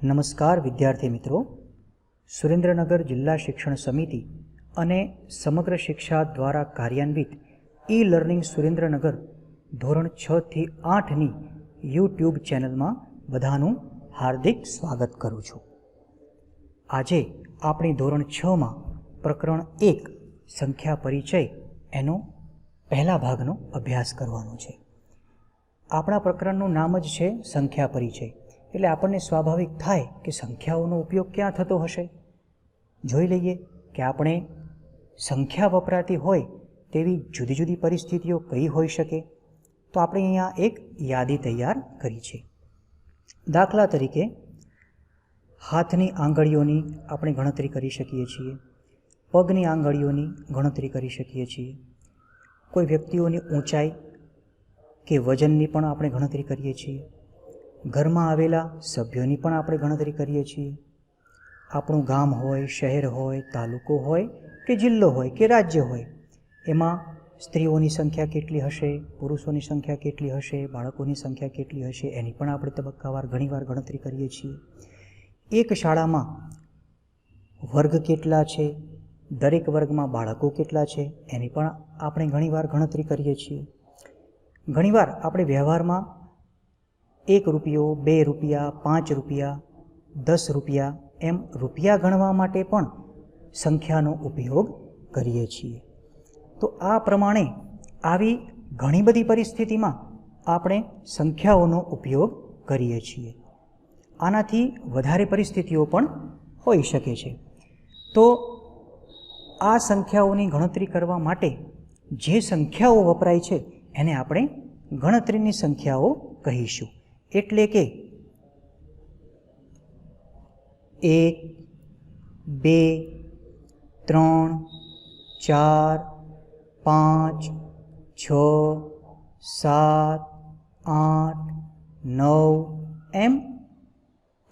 નમસ્કાર વિદ્યાર્થી મિત્રો, સુરેન્દ્રનગર જિલ્લા શિક્ષણ સમિતિ અને સમગ્ર શિક્ષા દ્વારા કાર્યાન્વિત ઈ લર્નિંગ સુરેન્દ્રનગર ધોરણ 6 થી 8ની યુટ્યુબ ચેનલમાં બધાનું હાર્દિક સ્વાગત કરું છું. આજે આપણી ધોરણ 6માં પ્રકરણ 1 સંખ્યા પરિચય એનો પહેલા ભાગનો અભ્યાસ કરવાનો છે. આપણા પ્રકરણનું નામ જ છે સંખ્યા પરિચય, એટલે આપણને સ્વાભાવિક થાય કે સંખ્યાઓનો ઉપયોગ ક્યાં થતો હશે. જોઈ લઈએ કે આપણે સંખ્યા વપરાતી હોય તેવી જુદી જુદી પરિસ્થિતિઓ કઈ હોઈ શકે. તો આપણે અહીંયા એક યાદી તૈયાર કરી છે. દાખલા તરીકે હાથની આંગળીઓની આપણે ગણતરી કરી શકીએ છીએ, પગની આંગળીઓની ગણતરી કરી શકીએ છીએ, કોઈ વ્યક્તિઓની ઊંચાઈ કે વજનની પણ આપણે ગણતરી કરીએ છીએ, ઘરમાં આવેલા સભ્યોની પણ આપણે ગણતરી કરીએ છીએ. આપણું ગામ હોય, શહેર હોય, તાલુકો હોય કે જિલ્લો હોય કે રાજ્ય હોય, એમાં સ્ત્રીઓની સંખ્યા કેટલી હશે, પુરુષોની સંખ્યા કેટલી હશે, બાળકોની સંખ્યા કેટલી હશે, એની પણ આપણે તબક્કાવાર ઘણીવાર ગણતરી કરીએ છીએ. એક શાળામાં વર્ગ કેટલા છે, દરેક વર્ગમાં બાળકો કેટલા છે, એની પણ આપણે ઘણીવાર ગણતરી કરીએ છીએ. ઘણીવાર આપણે વ્યવહારમાં 1 રૂપિયો, 2 રૂપિયા, 5 રૂપિયા, 10 રૂપિયા એમ રૂપિયા ગણવા માટે પણ સંખ્યાનો ઉપયોગ કરીએ છીએ. તો આ પ્રમાણે આવી ઘણી બધી પરિસ્થિતિમાં આપણે સંખ્યાઓનો ઉપયોગ કરીએ છીએ. આનાથી વધારે પરિસ્થિતિઓ પણ હોઈ શકે છે. તો આ સંખ્યાઓની ગણતરી કરવા માટે જે સંખ્યાઓ વપરાય છે એને આપણે ગણતરીની સંખ્યાઓ કહીશું. એટલે કે 1, 2, 3, 4, 5, 6, 7, 8, 9 એમ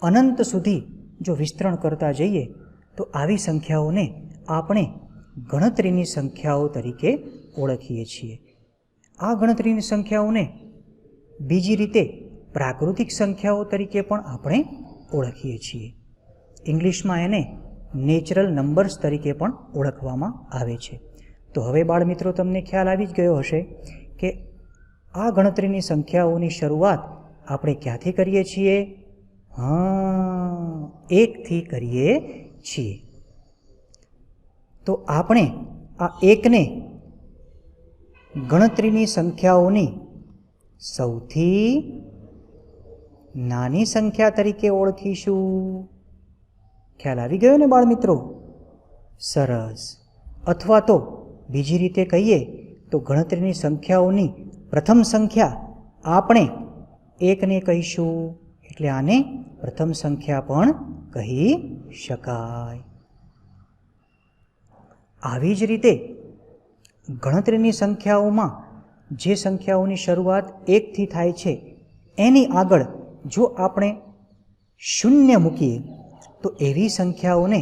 અનંત સુધી જો વિસ્તરણ કરતા જઈએ તો આવી સંખ્યાઓને આપણે ગણતરીની સંખ્યાઓ તરીકે ઓળખીએ છીએ. આ ગણતરીની સંખ્યાઓને બીજી રીતે પ્રાકૃતિક સંખ્યાઓ તરીકે પણ આપણે ઓળખીએ છીએ. ઇંગ્લિશમાં એને નેચરલ નંબર્સ તરીકે પણ ઓળખવામાં આવે છે. તો હવે બાળમિત્રો, તમને ખ્યાલ આવી જ ગયો હશે કે આ ગણતરીની સંખ્યાઓની શરૂઆત આપણે ક્યાંથી કરીએ છીએ? 1 થી કરીએ છીએ. તો આપણે આ 1ને ગણતરીની સંખ્યાઓની સૌથી નાની સંખ્યા તરીકે ઓળખીશું. ખ્યાલ આવી ગયો ને બાળમિત્રો? સરસ. અથવા તો બીજી રીતે કહીએ તો ગણતરીની સંખ્યાઓની પ્રથમ સંખ્યા આપણે 1ને કહીશું, એટલે આને પ્રથમ સંખ્યા પણ કહી શકાય. આવી જ રીતે ગણતરીની સંખ્યાઓમાં જે સંખ્યાઓની શરૂઆત 1 થી થાય છે એની આગળ જો આપણે 0 મૂકીએ તો એવી સંખ્યાઓને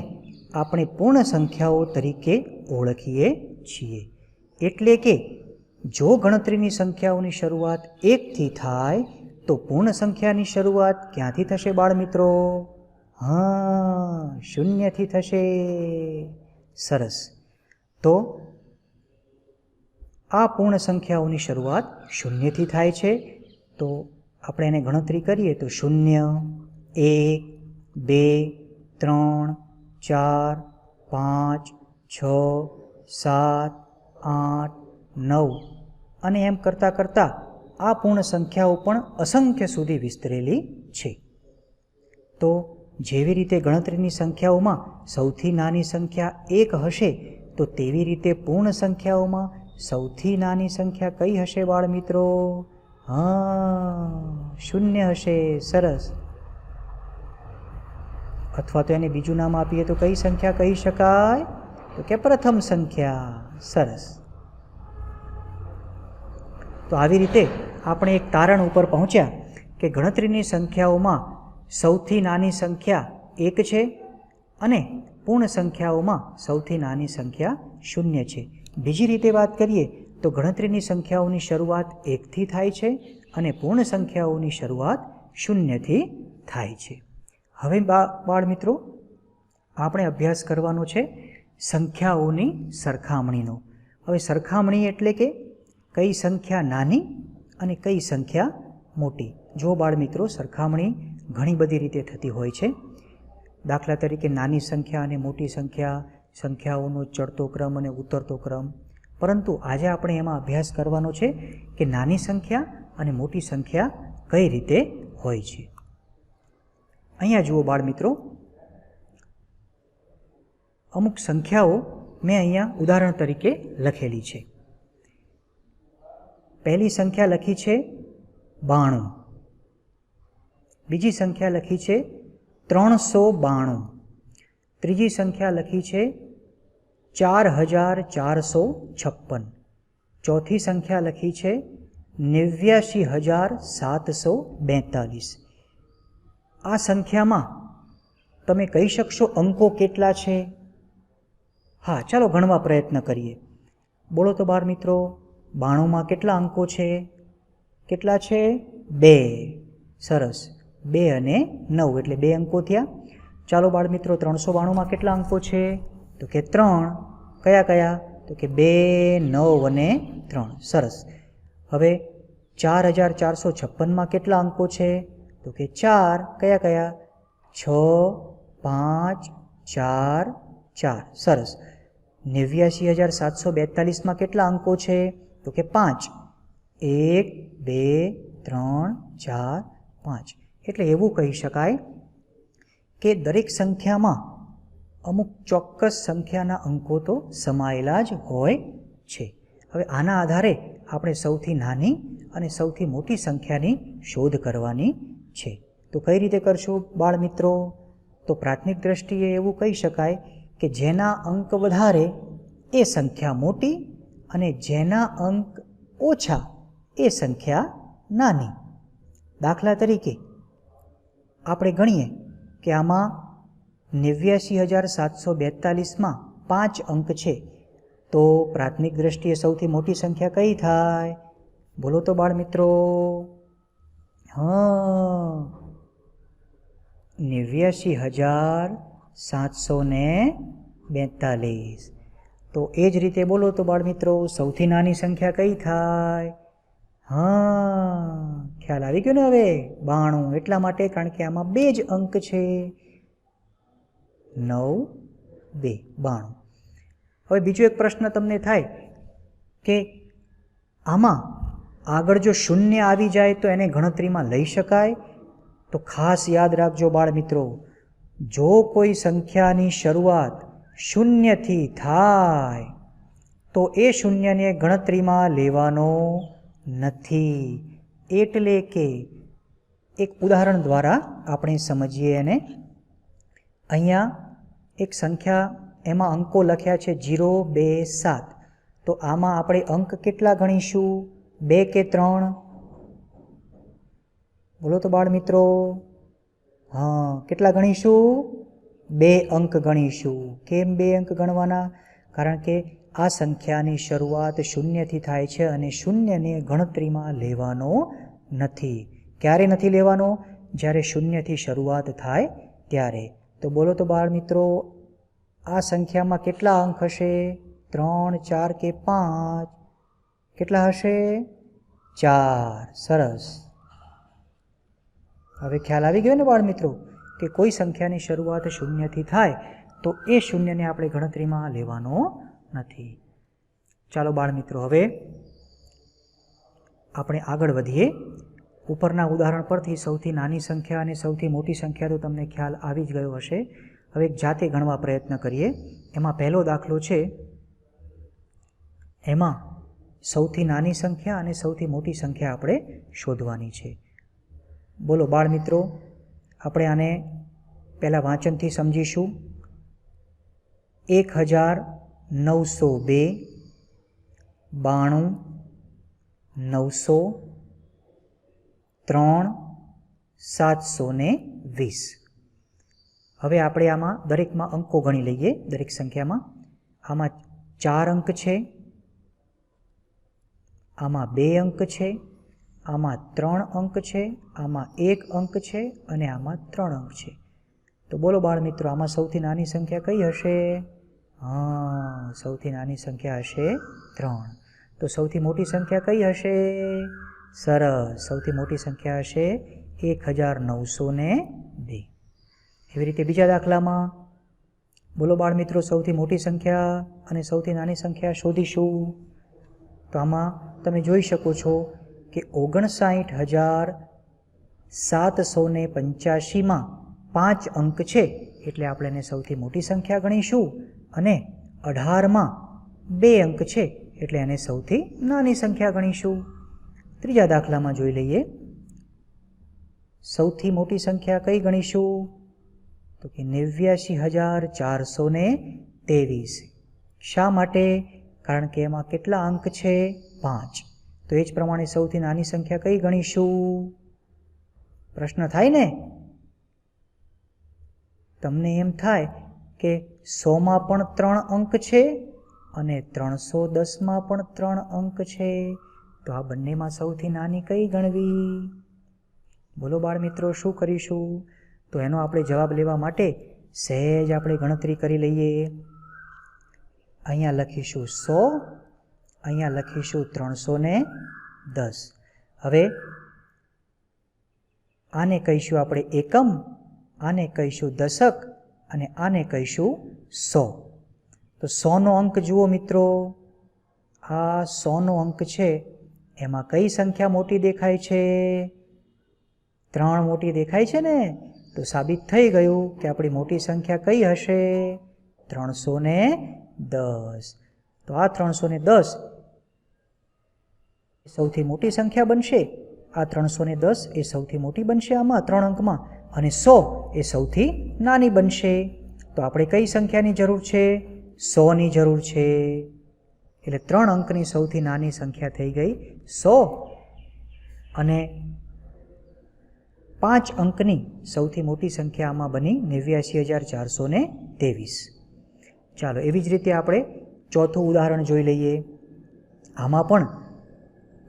આપણે પૂર્ણ સંખ્યાઓ તરીકે ઓળખીએ છીએ. એટલે કે જો ગણતરીની સંખ્યાઓની શરૂઆત 1 થી થાય તો પૂર્ણ સંખ્યાની શરૂઆત ક્યાંથી થશે બાળમિત્રો? 0 થી થશે. સરસ. તો આ પૂર્ણ સંખ્યાઓની શરૂઆત 0 થી થાય છે. તો આપણે એને ગણતરી કરીએ તો 0, 1, 2, 3, 4, 5, 6, 7, 8, 9 અને એમ કરતાં કરતાં આ પૂર્ણ સંખ્યાઓ પણ અસંખ્ય સુધી વિસ્તરેલી છે. તો જેવી રીતે ગણતરીની સંખ્યાઓમાં સૌથી નાની સંખ્યા 1 હશે, તો તેવી રીતે પૂર્ણ સંખ્યાઓમાં સૌથી નાની સંખ્યા કઈ હશે બાળમિત્રો? 0 હશે. સરસ. અથવા તો એને બીજું નામ આપીએ તો કઈ સંખ્યા કહી શકાય? તો કે પ્રથમ સંખ્યા. સરસ. તો આવી રીતે આપણે એક તારણ ઉપર પહોંચ્યા કે ગણતરીની સંખ્યાઓમાં સૌથી નાની સંખ્યા 1 છે અને પૂર્ણ સંખ્યાઓમાં સૌથી નાની સંખ્યા 0 છે. બીજી રીતે વાત કરીએ તો ગણતરીની સંખ્યાઓની શરૂઆત 1 થી થાય છે અને પૂર્ણ સંખ્યાઓની શરૂઆત 0 થી થાય છે. હવે બાળ મિત્રો આપણે અભ્યાસ કરવાનો છે સંખ્યાઓની સરખામણીનો. હવે સરખામણી એટલે કે કઈ સંખ્યા નાની અને કઈ સંખ્યા મોટી. જો બાળ મિત્રો સરખામણી ઘણી બધી રીતે થતી હોય છે. દાખલા તરીકે નાની સંખ્યા અને મોટી સંખ્યાઓનો ચડતો ક્રમ અને ઉતરતો ક્રમ. પરંતુ આજે આપણે એમાં અભ્યાસ કરવાનો છે કે નાની સંખ્યા અને મોટી સંખ્યા કઈ રીતે હોય છે. અહીંયા જુઓ બાળ મિત્રો, અમુક સંખ્યાઓ મેં અહીંયા ઉદાહરણ તરીકે લખેલી છે. પહેલી સંખ્યા લખી છે 92, બીજી સંખ્યા લખી છે 392, ત્રીજી સંખ્યા લખી છે 4456, ચોથી સંખ્યા લખી છે 89742. આ સંખ્યામાં તમે કહી શકશો અંકો કેટલા છે? હા, ચાલો ગણવા પ્રયત્ન કરીએ. બોલો તો બાળ મિત્રો, 92માં કેટલા અંકો છે? કેટલા છે? 2. સરસ, 2 અને 9 એટલે 2 અંકો થયા. ચાલો બાળ મિત્રો, 392માં કેટલા અંકો છે? તો કે 3. કયા કયા? તો કે 2, 9 અને 3. સરસ. હવે 4456માં કેટલા અંકો છે? તો કે 4. કયા કયા? 6, 5, 4, 4. સરસ. 89742માં કેટલા અંકો છે? તો કે 5. 1, 2, 3, 4, 5. એટલે એવું કહી શકાય કે દરેક સંખ્યામાં અમુક ચોક્કસ સંખ્યાના અંકો તો સમાયેલા જ હોય છે. હવે આના આધારે આપણે સૌથી નાની અને સૌથી મોટી સંખ્યાની શોધ કરવાની છે. તો કઈ રીતે કરશું બાળ મિત્રો? તો પ્રાથમિક દ્રષ્ટિએ એવું કહી શકાય કે જેના અંક વધારે એ સંખ્યા મોટી અને જેના અંક ઓછા એ સંખ્યા નાની. દાખલા તરીકે આપણે ગણીએ કે આમાં 89742માં 5 અંક છે, તો પ્રાથમિક દ્રષ્ટિએ સૌથી મોટી સંખ્યા કઈ થાય? બોલો તો બાળ મિત્રો. હા, 89742. તો એ જ રીતે બોલો તો બાળ મિત્રો, સૌથી નાની સંખ્યા કઈ થાય? હા, ખ્યાલ આવી ગયો ને હવે? 92. એટલા માટે કારણ કે આમાં 2 જ અંક છે. 9, 2, 92. હવે બીજો એક પ્રશ્ન તમને થાય કે આમાં આગળ જો શૂન્ય આવી જાય તો એને ગણતરીમાં લઈ શકાય? તો ખાસ યાદ રાખજો બાળ મિત્રો, જો કોઈ સંખ્યાની શરૂઆત શૂન્યથી થાય તો એ શૂન્યને ગણતરીમાં લેવાનો નથી. એટલે કે એક ઉદાહરણ દ્વારા આપણે સમજીએ એને. અહીંયા એક સંખ્યા, એમાં અંકો લખ્યા છે 0, 2, 7. તો આમાં આપણે અંક કેટલા ગણીશું? 2 કે 3? બોલો તો બાળ મિત્રો. હા, કેટલા ગણીશું? 2 અંક ગણીશું. કેમ 2 અંક ગણવાના? કારણ કે આ સંખ્યાની શરૂઆત શૂન્યથી થાય છે અને શૂન્યને ગણતરીમાં લેવાનો નથી. ક્યારે નથી લેવાનો? જ્યારે શૂન્યથી શરૂઆત થાય ત્યારે. તો બોલો તો બાળ મિત્રો, આ સંખ્યામાં કેટલા અંક હશે? 3, 4 કે 5? કેટલા હશે? 4. સરસ. હવે ખ્યાલ આવી ગયો ને બાળ મિત્રો કે કોઈ સંખ્યાની શરૂઆત શૂન્યથી થાય તો એ શૂન્યને આપણે ગણતરીમાં લેવાનો નથી. ચાલો બાળ મિત્રો, હવે આપણે આગળ વધીએ. ઉપરના ઉદાહરણ પરથી સૌથી નાની સંખ્યા અને સૌથી મોટી સંખ્યા તો તમને ખ્યાલ આવી જ ગયો હશે. હવે એક જાતે ગણવા પ્રયત્ન કરીએ. એમાં પહેલો દાખલો છે, એમાં સૌથી નાની સંખ્યા અને સૌથી મોટી સંખ્યા આપણે શોધવાની છે. બોલો બાળ મિત્રો, આપણે આને પહેલાં વાંચનથી સમજીશું. 1902, 92, 900, 3, 720. હવે આપણે આમાં દરેકમાં અંકો ગણી લઈએ. દરેક સંખ્યામાં આમાં 4 અંક છે, આમાં 2 અંક છે, આમાં 3 અંક છે, આમાં 1 અંક છે અને આમાં 3 અંક છે. તો બોલો બાળ મિત્રો, આમાં સૌથી નાની સંખ્યા કઈ હશે? હા, સૌથી નાની સંખ્યા હશે 3. તો સૌથી મોટી સંખ્યા કઈ હશે? સરસ, સૌથી મોટી સંખ્યા હશે 1902. એવી રીતે બીજા દાખલામાં બોલો બાળ મિત્રો, સૌથી મોટી સંખ્યા અને સૌથી નાની સંખ્યા શોધીશું. તો આમાં તમે જોઈ શકો છો કે 59,785માં 5 અંક છે, એટલે આપણે એને સૌથી મોટી સંખ્યા ગણીશું. અને 18માં 2 અંક છે, એટલે એને સૌથી નાની સંખ્યા ગણીશું. ત્રીજા દાખલામાં જોઈ લઈએ. સૌથી મોટી સંખ્યા કઈ ગણીશું? તો કે 89,423. શા માટે? કારણ કે એમાં કેટલા અંક છે? 5. તો એ જ પ્રમાણે સૌથી નાની સંખ્યા કઈ ગણીશું? પ્રશ્ન થાય ને? તમને એમ થાય કે 100માં પણ 3 અંક છે અને 310માં પણ 3 અંક છે, તો આ બંનેમાં સૌથી નાની કઈ ગણવી? બોલો બાળ મિત્રો, શું કરીશું? તો એનો આપણે જવાબ લેવા માટે સહેજ આપણે ગણતરી કરી લઈએ. અહીંયા લખીશું 100, અહીંયા લખીશું 310. હવે આને કહીશું આપણે એકમ, આને કહીશું દશક અને આને કહીશું 100. તો 100નો અંક જુઓ મિત્રો, આ 100નો અંક છે, એમાં કઈ સંખ્યા મોટી દેખાય છે? 3 મોટી દેખાય છે ને? તો સાબિત થઈ ગયું કે આપણી મોટી સંખ્યા કઈ હશે? 310. તો આ 310 સૌથી મોટી સંખ્યા બનશે. આ 310 એ સૌથી મોટી બનશે આમાં 3 અંકમાં, અને 100 એ સૌથી નાની બનશે. તો આપણે કઈ સંખ્યાની જરૂર છે? 100ની જરૂર છે. એટલે 3 અંકની સૌથી નાની સંખ્યા થઈ ગઈ 100, અને 5 અંકની સૌથી મોટી સંખ્યા આમાં બની 89,423. ચાલો, એવી જ રીતે આપણે ચોથું ઉદાહરણ જોઈ લઈએ. આમાં પણ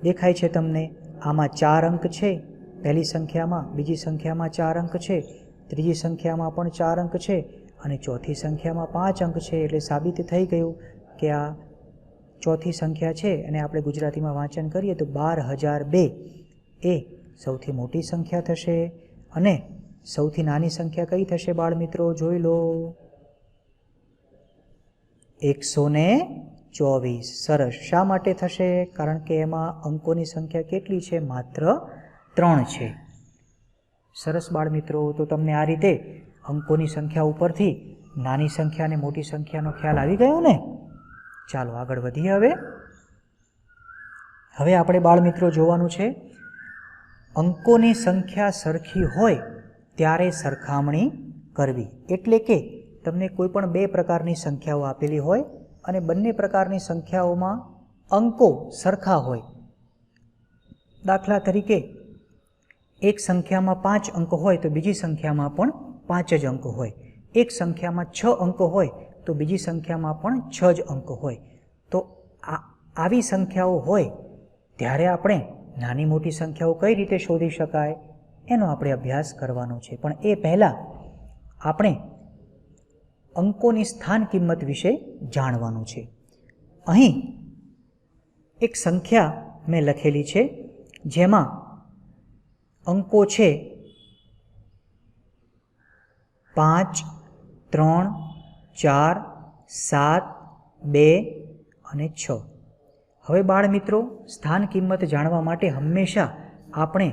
દેખાય છે તમને, આમાં 4 અંક છે પહેલી સંખ્યામાં, બીજી સંખ્યામાં 4 અંક છે, ત્રીજી સંખ્યામાં પણ 4 અંક છે, અને ચોથી સંખ્યામાં 5 અંક છે. એટલે સાબિત થઈ ગયું કે આ ચોથી સંખ્યા છે, અને આપણે ગુજરાતીમાં વાંચન કરીએ તો 12,002 એ સૌથી મોટી સંખ્યા થશે. અને સૌથી નાની સંખ્યા કઈ થશે બાળ મિત્રો? જોઈ લો, 124. સરસ. શા માટે થશે? કારણ કે એમાં અંકોની સંખ્યા કેટલી છે? માત્ર 3 છે. સરસ બાળ મિત્રો. તો તમને આ રીતે અંકોની સંખ્યા ઉપરથી નાની સંખ્યા અને મોટી સંખ્યાનો ખ્યાલ આવી ગયો ને? ચાલો આગળ વધીએ. હવે આપણે બાળ મિત્રો જોવાનું છે, અંકોની સંખ્યા સરખી હોય ત્યારે સરખામણી કરવી. એટલે કે તમને કોઈ પણ 2 પ્રકારની સંખ્યાઓ આપેલી હોય અને બંને પ્રકારની સંખ્યાઓમાં અંકો સરખા હોય. દાખલા તરીકે એક સંખ્યામાં 5 અંક હોય તો બીજી સંખ્યામાં પણ 5 જ અંક હોય. એક સંખ્યામાં 6 અંક હોય તો બીજી સંખ્યામાં પણ 6 જ અંક હોય. તો આવી સંખ્યાઓ હોય ત્યારે આપણે નાની મોટી સંખ્યાઓ કઈ રીતે શોધી શકાય એનો આપણે અભ્યાસ કરવાનો છે. પણ એ પહેલાં આપણે અંકોની સ્થાન કિંમત વિશે જાણવાનું છે. અહીં એક સંખ્યા મેં લખેલી છે, જેમાં અંકો છે 5, 3, 4, 7, 2 અને 6. હવે બાળ મિત્રો, સ્થાન કિંમત જાણવા માટે હંમેશા આપણે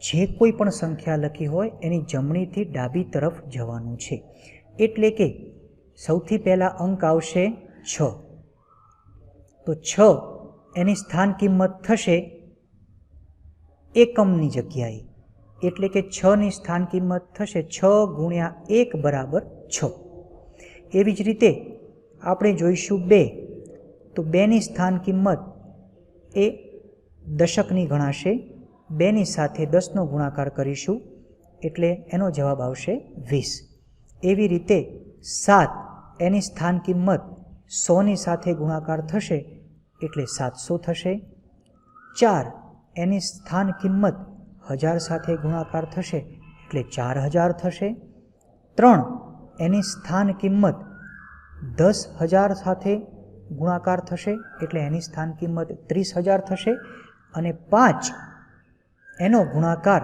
જે કોઈ પણ સંખ્યા લખી હોય એની જમણીથી ડાબી તરફ જવાનું છે. એટલે કે સૌથી પહેલાં અંક આવશે 6. તો 6 એની સ્થાન કિંમત થશે એકમની જગ્યાએ. એટલે કે 6ની સ્થાન કિંમત થશે 6 ગુણ્યા 1 બરાબર 6. એવી જ રીતે આપણે જોઈશું 2. તો 2ની સ્થાન કિંમત એ દશકની ગણાશે. 2ની સાથે 10નો ગુણાકાર કરીશું એટલે એનો જવાબ આવશે 20. એવી રીતે 7 એની સ્થાન કિંમત 100ની સાથે ગુણાકાર થશે એટલે 700 થશે. 4 એની સ્થાન કિંમત 1000 સાથે ગુણાકાર થશે એટલે 4000 થશે. 3 એની સ્થાન કિંમત 10,000 સાથે ગુણાકાર થશે એટલે એની સ્થાન કિંમત 30,000 થશે. અને 5 એનો ગુણાકાર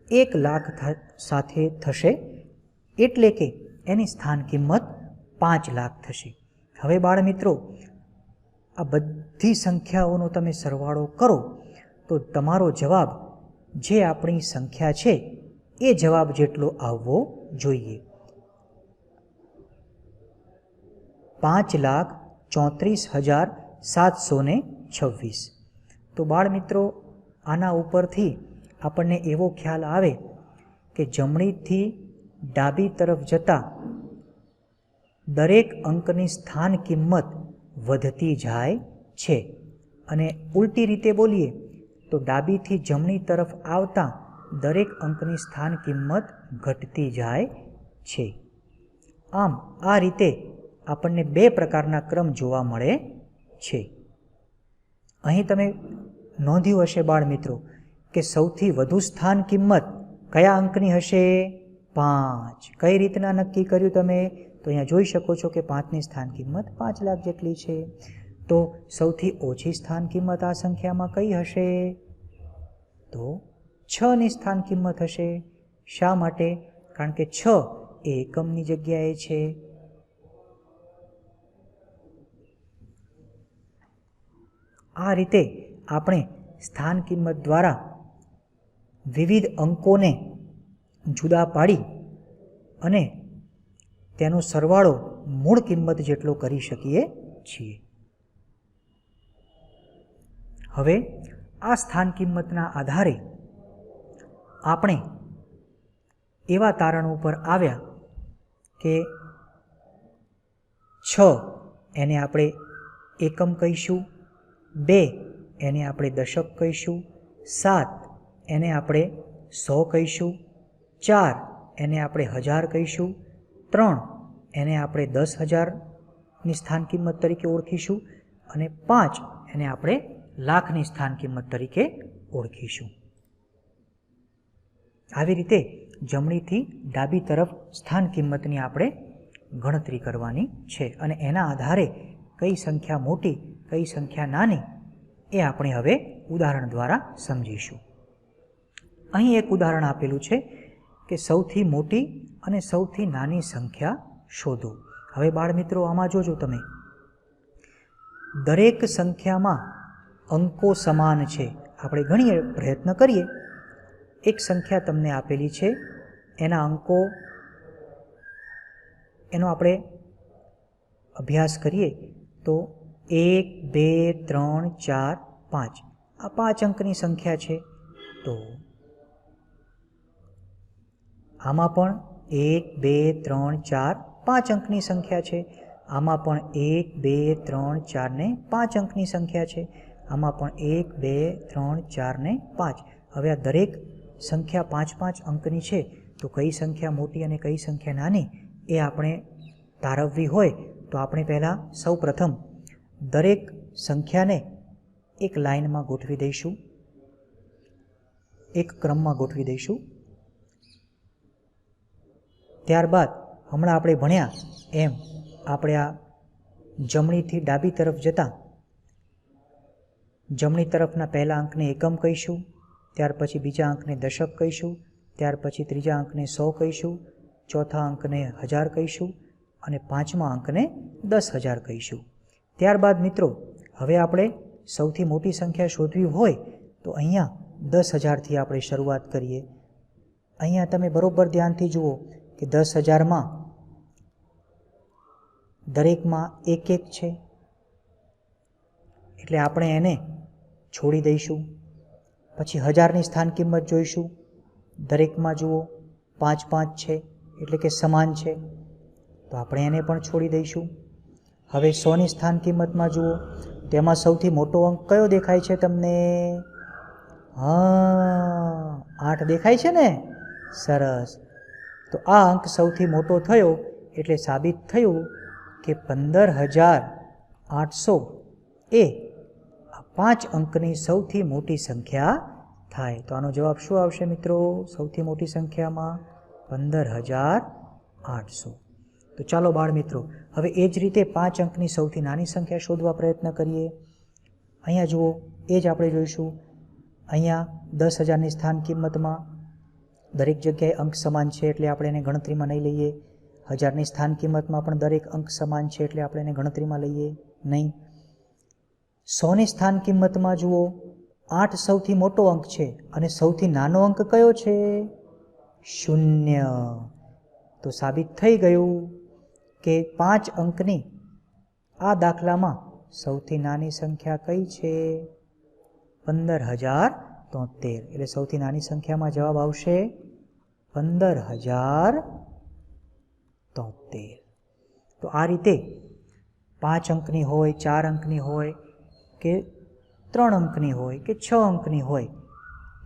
1,00,000 સાથે થશે એટલે કે એની સ્થાન કિંમત 5,00,000 થશે. હવે બાળ મિત્રો, આ બધી સંખ્યાઓનો તમે સરવાળો કરો તો તમારો જવાબ જે આપણી સંખ્યા છે એ જવાબ જેટલો આવવો જોઈએ. 5,34,726. તો બાળ મિત્રો, આના ઉપરથી આપણને એવો ખ્યાલ આવે કે જમણીથી ડાબી તરફ જતા દરેક અંકની સ્થાન કિંમત વધતી જાય છે. અને ઉલટી રીતે બોલીએ તો ડાબીથી જમણી તરફ આવતા દરેક અંકની સ્થાન કિંમત ઘટતી જાય છે. આમ આ રીતે આપણને 2 પ્રકારના ક્રમ જોવા મળે છે. અહીં તમે નોંધ્યું હશે બાળ મિત્રો કે સૌથી વધુ સ્થાન કિંમત કયા અંકની હશે? 5. કઈ રીતના નક્કી કર્યું તમે? તો અહીંયા જોઈ શકો છો કે 5ની સ્થાન કિંમત 5,00,000 જેટલી છે. તો સૌથી ઓછી સ્થાન કિંમત આ સંખ્યામાં કઈ હશે? તો 6ની સ્થાન કિંમત હશે. શા માટે? કારણ કે 6 એ એકમની જગ્યાએ છે. આ રીતે આપણે સ્થાન કિંમત દ્વારા વિવિધ અંકોને જુદા પાડી અને તેનો સરવાળો મૂળ કિંમત જેટલો કરી શકીએ છીએ. હવે આ સ્થાન કિંમતના આધારે આપણે એવા તારણો પર આવ્યા કે 6 એને આપણે એકમ કહીશું, 2 એને આપણે દશક કહીશું, 7 એને આપણે 100 કહીશું, 4 એને આપણે 1000 કહીશું, 3 એને આપણે 10,000ની સ્થાન કિંમત તરીકે ઓળખીશું અને 5 એને આપણે લાખની સ્થાન કિંમત તરીકે ઓળખીશું. આવી રીતે જમણીથી ડાબી તરફ સ્થાન કિંમતની આપણે ગણતરી કરવાની છે અને એના આધારે કઈ સંખ્યા મોટી, કઈ સંખ્યા નાની એ આપણે હવે ઉદાહરણ દ્વારા સમજીશું. અહીં એક ઉદાહરણ આપેલું છે કે સૌથી મોટી અને સૌથી નાની સંખ્યા શોધો. હવે બાળ મિત્રો, આમાં જોજો તમે, દરેક સંખ્યામાં અંકો સમાન છે. આપણે ઘણી પ્રયત્ન કરીએ, એક સંખ્યા તમને આપેલી છે, એના અંકો એનો આપણે અભ્યાસ કરીએ તો 1, 2, 3, 4, 5 આ 5 અંકની સંખ્યા છે. તો આમાં પણ 1, 2, 3, 4, 5 અંકની સંખ્યા છે. આમાં પણ 1, 2, 3, 4 ને 5 અંકની સંખ્યા છે. આમાં પણ 1, 2, 3, 4 ને 5. હવે આ દરેક સંખ્યા 5-5 અંકની છે. તો કઈ સંખ્યા મોટી અને કઈ સંખ્યા નાની એ આપણે તારવવી હોય તો આપણે પહેલાં સૌ પ્રથમ દરેક સંખ્યાને એક લાઇનમાં ગોઠવી દઈશું, એક ક્રમમાં ગોઠવી દઈશું. ત્યારબાદ હમણાં આપણે ભણ્યા એમ આપણે આ જમણીથી ડાબી તરફ જતાં જમણી તરફના પહેલા અંકને એકમ કહીશું, ત્યાર પછી બીજા અંકને દશક કહીશું, ત્યાર પછી ત્રીજા અંકને 100 કહીશું, ચોથા અંકને 1000 કહીશું અને પાંચમા અંકને 10,000 કહીશું. ત્યારબાદ મિત્રો, હવે આપણે સૌથી મોટી સંખ્યા શોધવી હોય તો અહીંયા 10,000થી આપણે શરૂઆત કરીએ. અહીંયા તમે બરોબર ધ્યાનથી જુઓ કે 10,000માં દરેકમાં 1-1 છે એટલે આપણે એને છોડી દઈશું. પછી 1000ની સ્થાન કિંમત જોઈશું, દરેકમાં જુઓ 5-5 છે એટલે કે સમાન છે તો આપણે એને પણ છોડી દઈશું. હવે 100ની સ્થાન કિંમતમાં જુઓ, તેમાં સૌથી મોટો અંક કયો દેખાય છે તમને? હા, 8 દેખાય છે ને? સરસ. તો આ અંક સૌથી મોટો થયો એટલે સાબિત થયું કે 15,800 એ 5 અંકની સૌથી મોટી સંખ્યા થાય. તો આનો જવાબ શું આવશે મિત્રો? સૌથી મોટી સંખ્યામાં 15,800. તો ચાલો બાળ મિત્રો હવે એ જ રીતે 5 અંકની સૌથી નાની સંખ્યા શોધવા પ્રયત્ન કરીએ. અહીંયા જુઓ, એ જ આપણે જોઈશું. અહીંયા 10,000ની સ્થાન કિંમતમાં દરેક જગ્યાએ અંક સમાન છે એટલે આપણે એને ગણતરીમાં નહીં લઈએ. 1000ની સ્થાન કિંમતમાં પણ દરેક અંક સમાન છે એટલે આપણે એને ગણતરીમાં લઈએ નહીં. 100ની સ્થાન કિંમતમાં જુઓ 8 સૌથી મોટો અંક છે અને સૌથી નાનો અંક કયો છે? 0. તો સાબિત થઈ ગયું કે 5 અંકની આ દાખલામાં સૌથી નાની સંખ્યા કઈ છે? 15,073. એટલે સૌથી નાની સંખ્યામાં જવાબ આવશે 15,073. તો આ રીતે 5 અંકની હોય, 4 અંકની હોય કે 3 અંકની હોય કે 6 અંકની હોય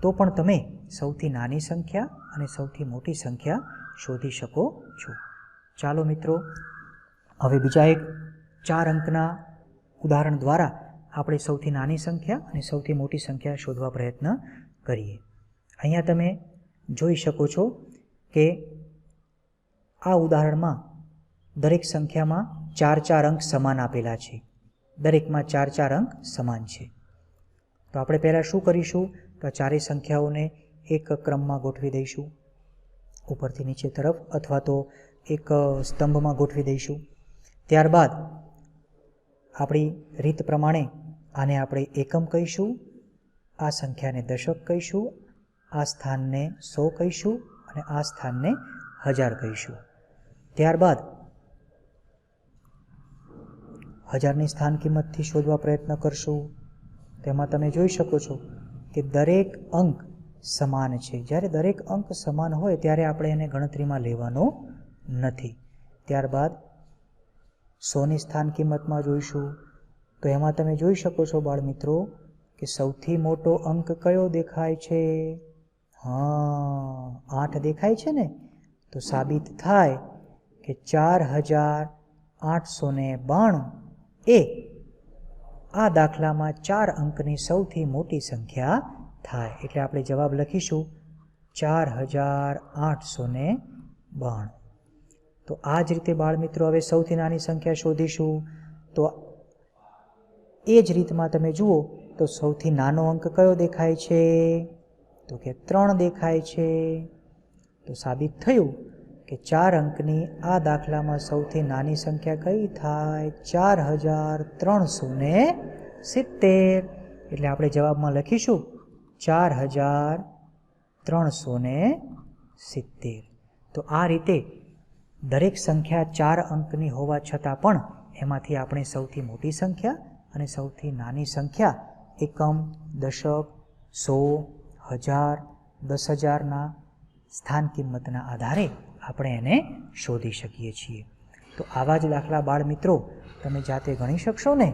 તો પણ તમે સૌથી નાની સંખ્યા અને સૌથી મોટી સંખ્યા શોધી શકો છો. ચાલો મિત્રો હવે બીજા એક 4 અંકના ઉદાહરણ દ્વારા આપણે સૌથી નાની સંખ્યા અને સૌથી મોટી સંખ્યા શોધવા પ્રયત્ન કરીએ. અહીંયા તમે જોઈ શકો છો કે આ ઉદાહરણમાં દરેક સંખ્યામાં 4 અંક સમાન આપેલા છે. દરેકમાં 4 અંક સમાન છે. તો આપણે પહેલાં શું કરીશું? તો ચારેય સંખ્યાઓને એક ક્રમમાં ગોઠવી દઈશું, ઉપરથી નીચે તરફ, અથવા તો એક સ્તંભમાં ગોઠવી દઈશું. ત્યારબાદ આપણી રીત પ્રમાણે આને આપણે એકમ કહીશું, આ સંખ્યાને દશક કહીશું, આ સ્થાનને 100 કહીશું અને આ સ્થાનને 1000 કહીશું. ત્યારબાદ 1000ની સ્થાન કિંમતથી શોધવા પ્રયત્ન કરશું. તેમાં તમે જોઈ શકો છો કે દરેક અંક સમાન છે. જ્યારે દરેક અંક સમાન હોય ત્યારે આપણે એને ગણતરીમાં લેવાનો નથી. ત્યારબાદ 100ની સ્થાન કિંમતમાં જોઈશું. તો એમાં તમે જોઈ શકો છો બાળ મિત્રો કે સૌથી મોટો અંક કયો દેખાય છે? 8 દેખાય છે ને. તો સાબિત થાય કે 4,892 એ આ દાખલામાં 4 અંકની સૌથી મોટી સંખ્યા થાય. એટલે આપણે જવાબ લખીશું 4,892. તો આ જ રીતે બાળ મિત્રો હવે સૌથી નાની સંખ્યા શોધીશું. તો એ જ રીતમાં તમે જુઓ તો સૌથી નાનો અંક કયો દેખાય છે? તો કે 3 દેખાય છે. તો સાબિત થયું કે 4 અંકની આ દાખલામાં સૌથી નાની સંખ્યા કઈ થાય? 4,370. એટલે આપણે જવાબમાં લખીશું 4,370. તો આ રીતે દરેક સંખ્યા 4 અંકની હોવા છતાં પણ એમાંથી આપણે સૌથી મોટી સંખ્યા અને સૌથી નાની સંખ્યા એકમ, દશક, 100, 1000, 10,000ના સ્થાન કિંમતના આધારે આપણે એને શોધી શકીએ છીએ. તો આવા જ દાખલા બાળ મિત્રો તમે જાતે ગણી શકશો ને?